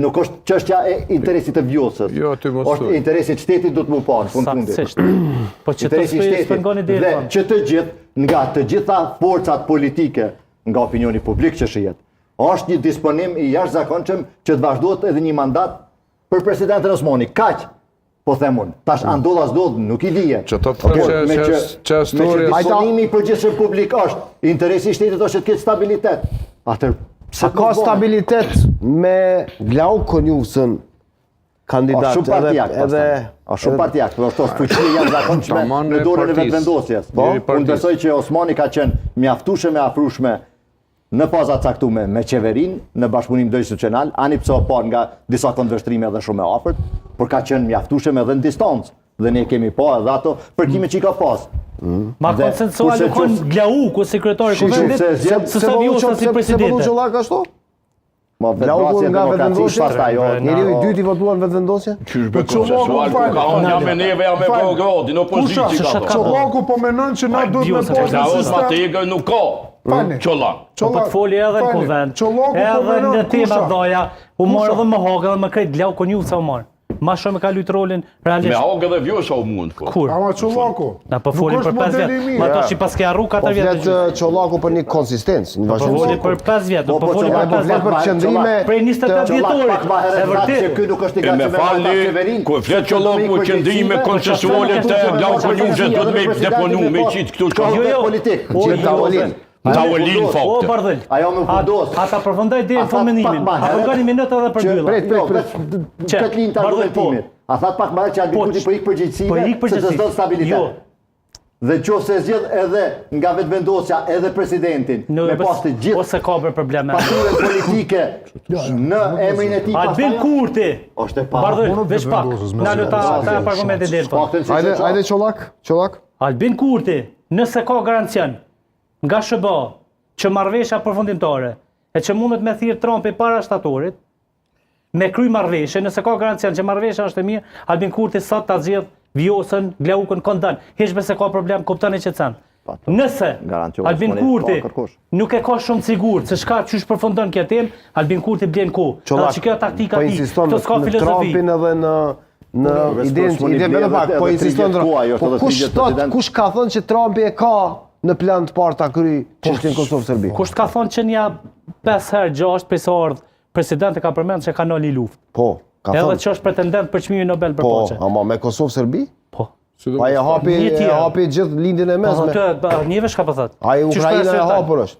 Nuk është çështja e interesit të vjosës. Jo, ty mos është interesi i shtetit do të më parë fund fundit. Saktësisht. Po që të shpengoni dhe deri. që të gjithë, nga të gjitha forcat politike, nga opinioni publik që shihet, është një disponim i jashtëzakonshëm që të vazhdohet edhe një mandat për presidentin Osmani. Kaq, po them unë. Tash ndodh as ndodh, nuk i dije. Që të që storja disponimi i përgjithshëm publik është interesi i shtetit është të ketë stabilitet. Atëherë A ka stabilitet me Glau Konjusën kandidat edhe shumë partijak, është fuqia jashtëzakonshme në dorën e vetëvendosjes. Unë besoj që Osmani ka qenë mjaftueshëm e afrueshme në faza caktuar me qeverinë, në bashkëpunim ndërkombëtar, ani pse pa nga disa kundërshtrime edhe shumë e afërt, por ka qenë mjaftueshëm edhe në distancë. Dhe ne kemi pa edhe ato përkime që i ka pas. Ma konsensual u kon Glau ku sekretari i kuvendit, se sa vjosa si presidente. Se vëllai ashtu? Ma vetëvendosje demokracisht pastaj jo. Njeriu i dyti votuar në vetëvendosje? Qysh be konsensual, ku ka unë jam me neve, jam me progrodi, në opozitë ka to. Çollaku po menon që na duhet me postë Ja os Mategë nuk ka. Çollak. Po të foli edhe në kuvend. Edhe në tema doja, u morë edhe më hogë edhe më krejt Glau Konjusa u morë. Ma shumë ka luajtur rolin realisht. Me hogë edhe vjosha u mund. Kur? Ama Çollaku. Na po folin për 5 vjet. Ma to që pas ke harru 4 vjet. Po flet Çollaku për një konsistencë, një Po folin për 5 vjet, po folin për 5 vjet për qëndrime prej 28 vjetorit. E vërtet që ky nuk është i gatshëm me falni, ku flet Çollaku qëndrime koncesuale të Glau Konjusës do të me deponu me qit këtu jo politik. Tavolin fakte. O Bardhël. Ajo më fundos. Ata përfundoi deri në fulminimin. Apo gani minutë edhe për mbyllje. Pret lind ta argumentimit. A that pak më që Albikuti po ik përgjegjësive, se të zot stabilitet. Dhe qofse zgjedh edhe nga vetëvendosja edhe presidentin, me pas të gjithë ose ka për probleme. Pasure politike në emrin e tij Albin Kurti. Është e pa. Bardhël, veç pak. Na luta ata argumente deri. Hajde Çollak. Albin Kurti, nëse ka garancion nga SBA që marrëveshja përfundimtare e që mundet me thirr Trumpi para shtatorit, me kry marrëveshje, nëse ka garancion që marrëveshja është e mirë, Albin Kurti sot ta zgjedh vjosën, Glaukën kondon. Hiç besë ka problem, kuptoni që thënë. Nëse Albin Kurti nuk e ka shumë sigurt se çka çysh përfundon kjo temë, Albin Kurti blen ku. Tash kjo taktika e tij, këto s'ka filozofi. Trumpin edhe në idenë vetëm pak, po insiston. Kush ka thënë që Trumpi e ka në plan të parë ta kryej çështjen Kosovë-Serbi? Kush ka thonë që nja 5 herë 6 pse ardh presidenti ka përmendur se ka noli luftë. Po, ka thënë. Edhe që është pretendent për çmimin Nobel për paqe. Po, ama me Kosovë-Serbi? Po. Pa e hapi gjithë lindjen e mesme. Po, njëve shka po thot. Ai Ukraina e hapur është.